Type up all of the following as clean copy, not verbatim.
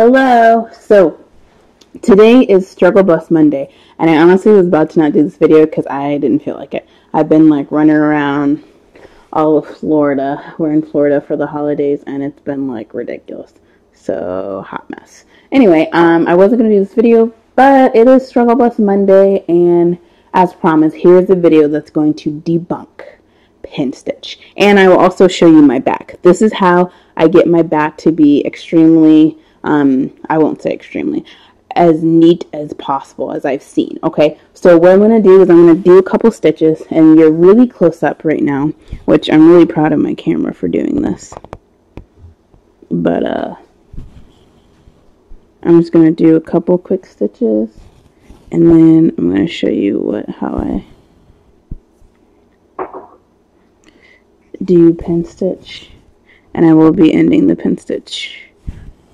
Hello! So, today is Struggle Bus Monday, and I honestly was about to not do this video because I didn't feel like it. I've been like running around all of Florida. We're in Florida for the holidays, and it's been like ridiculous. So, hot mess. Anyway, I wasn't going to do this video, but it is Struggle Bus Monday, and as promised, here's a video that's going to debunk pin stitch. And I will also show you my back. This is how I get my back to be extremely, I won't say extremely, as neat as possible as I've seen. Okay, so what I'm going to do is I'm going to do a couple stitches, and you're really close up right now, which I'm really proud of my camera for doing this. But I'm just going to do a couple quick stitches, and then I'm going to show you how I do pin stitch, and I will be ending the pin stitch.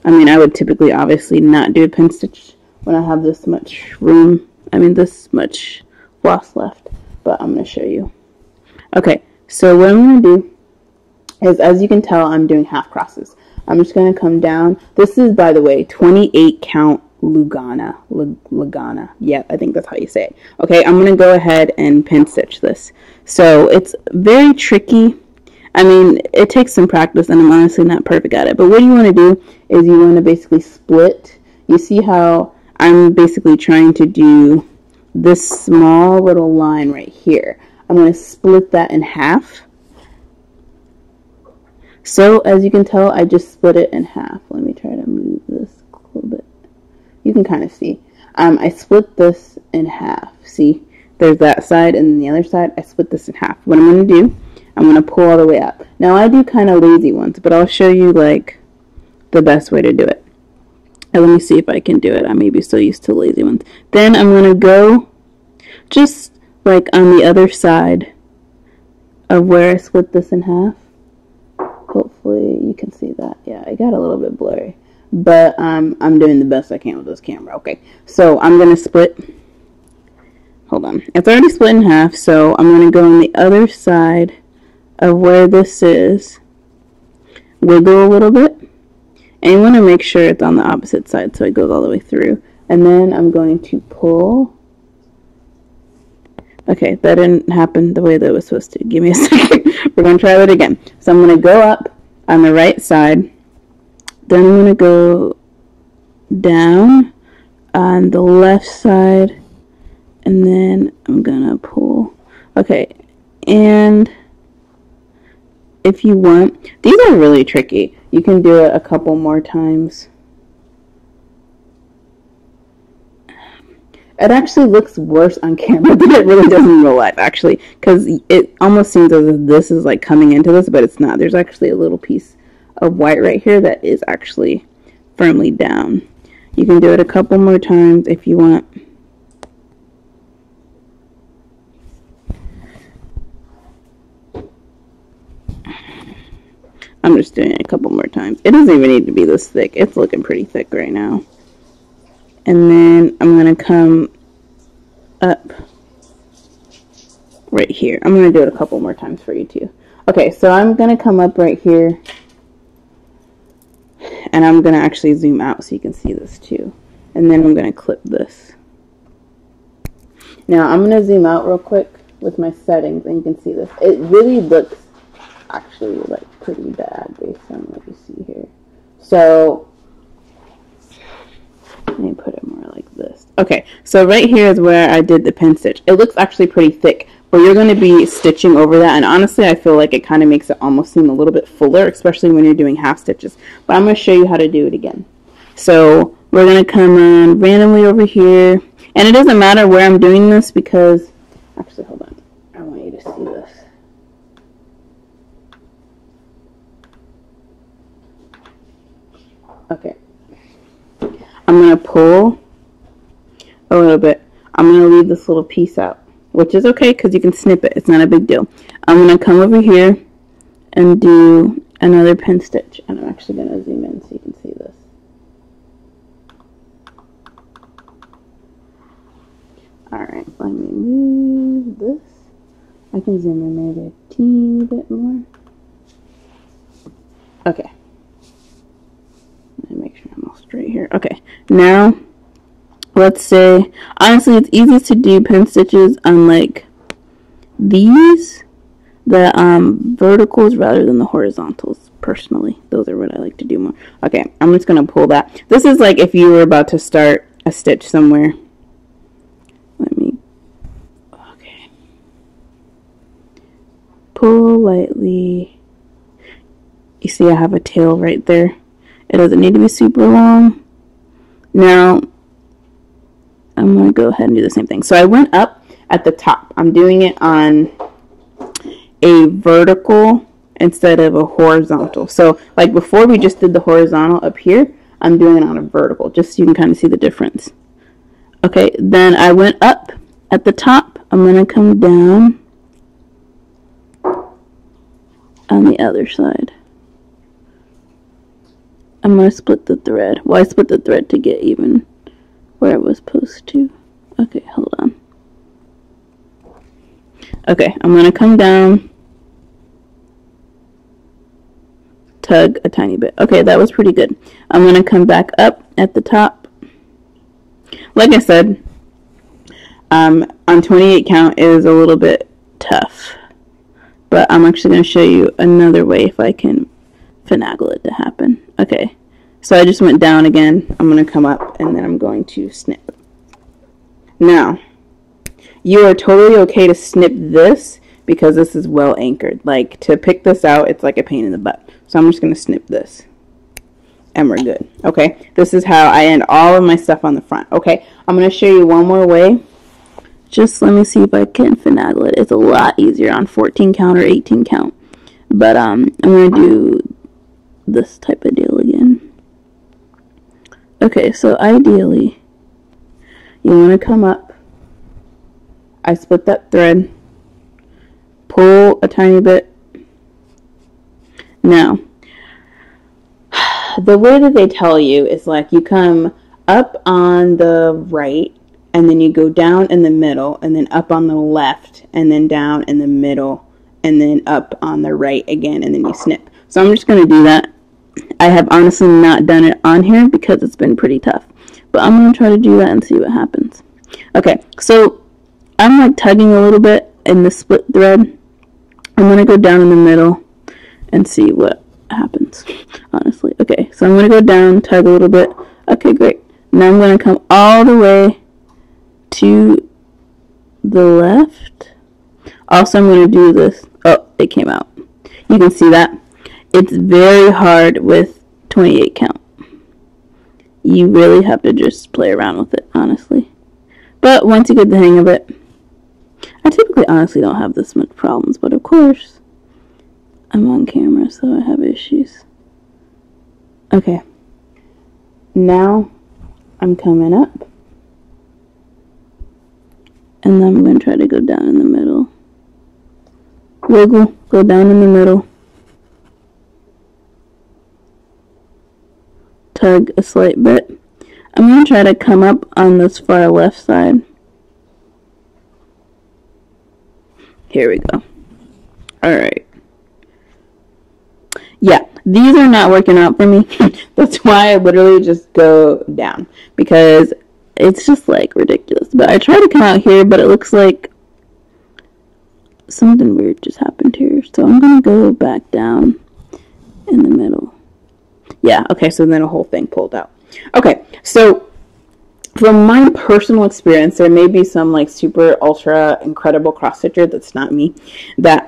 I mean, I would typically obviously not do a pin stitch when I have this much room, this much floss left, but I'm going to show you. Okay, so what I'm going to do is, as you can tell, I'm doing half crosses. I'm just going to come down. This is, by the way, 28 count Lugana. Yeah, I think that's how you say it. Okay, I'm going to go ahead and pin stitch this. So it's very tricky. I mean, it takes some practice, and I'm honestly not perfect at it. But what you want to do is you want to basically split. You see how I'm basically trying to do this small little line right here. I'm going to split that in half. So, as you can tell, I just split it in half. Let me try to move this a little bit. You can kind of see. I split this in half. See, there's that side and then the other side. I split this in half. What I'm going to do, I'm going to pull all the way up. Now, I do kind of lazy ones, but I'll show you, like, the best way to do it. And let me see if I can do it. I may be so used to lazy ones. Then I'm going to go just, like, on the other side of where I split this in half. Hopefully, you can see that. Yeah, it got a little bit blurry. But I'm doing the best I can with this camera. Okay, so I'm going to split. Hold on. It's already split in half, so I'm going to go on the other side of where this is, wiggle a little bit, and you want to make sure it's on the opposite side so it goes all the way through, and then I'm going to pull. Okay, that didn't happen the way that it was supposed to. Give me a second. We're going to try that again. So I'm going to go up on the right side, then I'm going to go down on the left side, and then I'm going to pull. Okay, and if you want, these are really tricky. You can do it a couple more times. It actually looks worse on camera than it really does in real life, actually, because it almost seems as if this is like coming into this, but it's not. There's actually a little piece of white right here that is actually firmly down. You can do it a couple more times if you want. I'm just doing it a couple more times. It doesn't even need to be this thick. It's looking pretty thick right now. And then I'm going to come up right here. I'm going to do it a couple more times for you too. Okay, so I'm going to come up right here. And I'm going to actually zoom out so you can see this too. And then I'm going to clip this. Now I'm going to zoom out real quick with my settings and you can see this. It really looks actually like pretty bad based on what you see here. So let me put it more like this. Okay, so right here is where I did the pin stitch. It looks actually pretty thick, but you're going to be stitching over that, and honestly I feel like it kind of makes it almost seem a little bit fuller, especially when you're doing half stitches. But I'm going to show you how to do it again. So we're going to come on randomly over here, and it doesn't matter where I'm doing this because, actually hold on, I want you to see this. Okay, I'm going to pull a little bit. I'm going to leave this little piece out, which is okay because you can snip it. It's not a big deal. I'm going to come over here and do another pin stitch. And I'm actually going to zoom in so you can see this. Alright, let me move this. I can zoom in maybe a teeny bit more. Okay. Let me make sure I'm all straight. right here. Okay, now let's say, honestly, it's easiest to do pin stitches on like these, the verticals rather than the horizontals. Personally, those are what I like to do more. Okay, I'm just gonna pull that. This is like if you were about to start a stitch somewhere. Okay, pull lightly. You see I have a tail right there. It doesn't need to be super long. Now I'm gonna go ahead and do the same thing. So I went up at the top. I'm doing it on a vertical instead of a horizontal. So like before we just did the horizontal up here, I'm doing it on a vertical, just so you can kind of see the difference. Okay, then I went up at the top. I'm going to come down on the other side. I'm going to split the thread. Well, I split the thread to get even where it was supposed to. Okay, hold on. Okay, I'm going to come down, tug a tiny bit. Okay, that was pretty good. I'm going to come back up at the top. Like I said, on 28 count is a little bit tough, but I'm actually going to show you another way if I can finagle it to happen. Okay, so I just went down again. I'm going to come up and then I'm going to snip. Now, you are totally okay to snip this because this is well anchored. Like, to pick this out, it's like a pain in the butt. So I'm just going to snip this. And we're good. Okay, this is how I end all of my stuff on the front. Okay, I'm going to show you one more way. Just let me see if I can finagle it. It's a lot easier on 14 count or 18 count. But I'm going to do this type of deal again. Okay, so ideally, you want to come up. I split that thread. Pull a tiny bit. Now, the way that they tell you is like you come up on the right, and then you go down in the middle, and then up on the left, and then down in the middle, and then up on the right again, and then you snip. So I'm just going to do that. I have honestly not done it on here because it's been pretty tough. But I'm going to try to do that and see what happens. Okay, so I'm like tugging a little bit in the split thread. I'm going to go down in the middle and see what happens, honestly. Okay, so I'm going to go down, tug a little bit. Okay, great. Now I'm going to come all the way to the left. Also, I'm going to do this. Oh, it came out. You can see that. It's very hard with 28 count. You really have to just play around with it, honestly. But once you get the hang of it, I typically honestly don't have this much problems, but of course, I'm on camera, so I have issues. Okay. Now, I'm coming up. And then I'm going to try to go down in the middle. Wiggle, go down in the middle. Tug a slight bit. I'm going to try to come up on this far left side. Here we go. Alright. Yeah, these are not working out for me. That's why I literally just go down. Because it's just like ridiculous. But I try to come out here, but it looks like something weird just happened here. So I'm going to go back down in the middle. Yeah, okay, so then a whole thing pulled out. Okay, so from my personal experience, there may be some like super ultra incredible cross stitcher that's not me that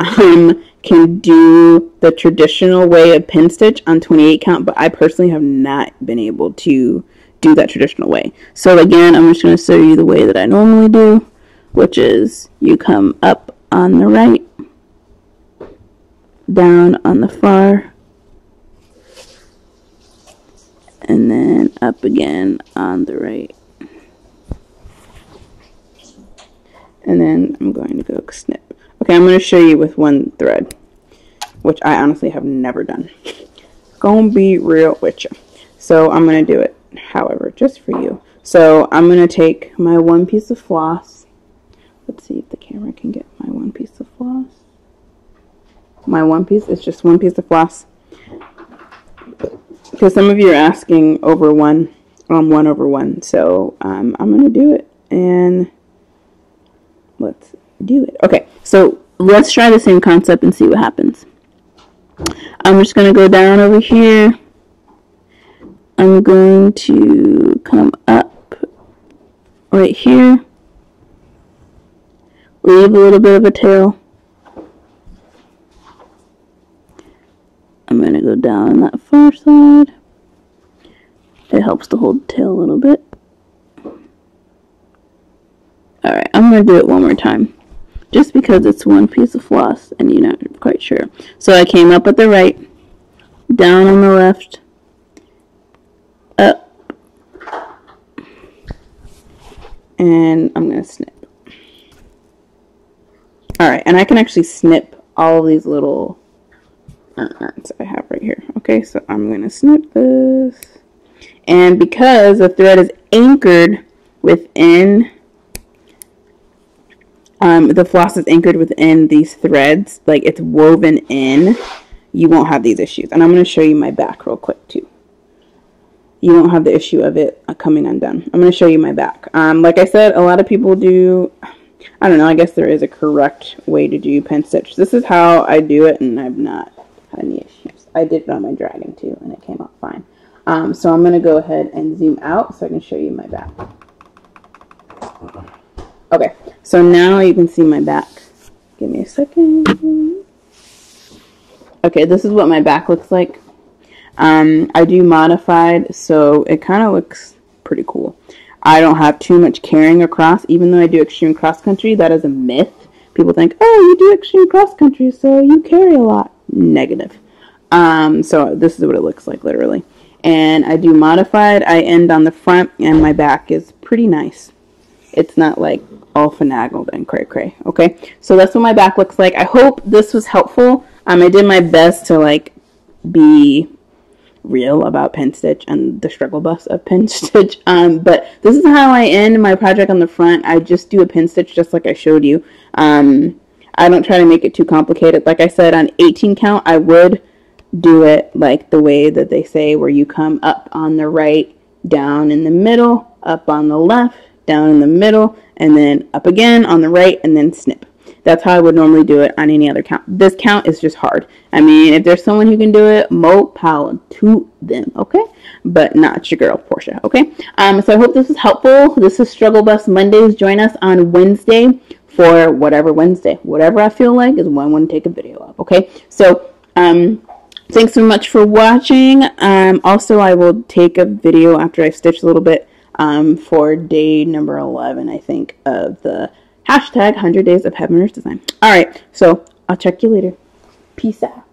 can do the traditional way of pin stitch on 28 count, but I personally have not been able to do that traditional way. So again, I'm just going to show you the way that I normally do, which is you come up on the right, down on the far, and then up again on the right. And then I'm going to go snip. Okay, I'm going to show you with one thread, which I honestly have never done. Gonna be real with you. So I'm going to do it, however, just for you. So I'm going to take my one piece of floss. Let's see if the camera can get my one piece of floss. My one piece is just one piece of floss. Because some of you are asking over one 1/1. So I'm going to do it, and let's do it. Okay, so let's try the same concept and see what happens. I'm just going to go down over here. I'm going to come up right here, leave a little bit of a tail. I'm going to go down that far side. It helps to hold the tail a little bit. Alright, I'm going to do it one more time, just because it's one piece of floss and you're not quite sure. So I came up at the right, down on the left, up, and I'm going to snip. Alright, and I can actually snip all of these little knots I have right here. Okay, so I'm going to snip this. And because the thread is anchored within, the floss is anchored within these threads, like it's woven in, you won't have these issues. And I'm going to show you my back real quick too. You won't have the issue of it coming undone. I'm going to show you my back. Like I said, a lot of people do, I don't know, I guess there is a correct way to do pen stitch. This is how I do it, and I've not had any issues. I did it on my dragon too, and it came out fine. So I'm going to go ahead and zoom out so I can show you my back. Okay, so now you can see my back. Give me a second. Okay, this is what my back looks like. I do modified, so it kind of looks pretty cool. I don't have too much carrying across, even though I do extreme cross country. That is a myth. People think, oh, you do extreme cross country, so you carry a lot. Negative. So this is what it looks like, literally. And I do modified. I end on the front, and my back is pretty nice. It's not like all finagled and cray-cray. Okay, so that's what my back looks like. I hope this was helpful. I did my best to like be real about pen stitch and the struggle bus of pen stitch. But this is how I end my project on the front. I just do a pen stitch just like I showed you. I don't try to make it too complicated. Like I said, on 18 count, I would do it like the way that they say, where you come up on the right, down in the middle, up on the left, down in the middle, and then up again on the right, and then snip. That's how I would normally do it on any other count. This count is just hard. If there's someone who can do it, more power to them, okay? But not your girl, Portia, okay? So I hope this is helpful. This is Struggle Bus Mondays. Join us on Wednesday for whatever Wednesday. Whatever I feel like is when I want to take a video of, okay? So, thanks so much for watching. Also, I will take a video after I stitch a little bit for day number 11, I think, of the hashtag 100 Days of Heaven's Design. All right, so I'll check you later. Peace out.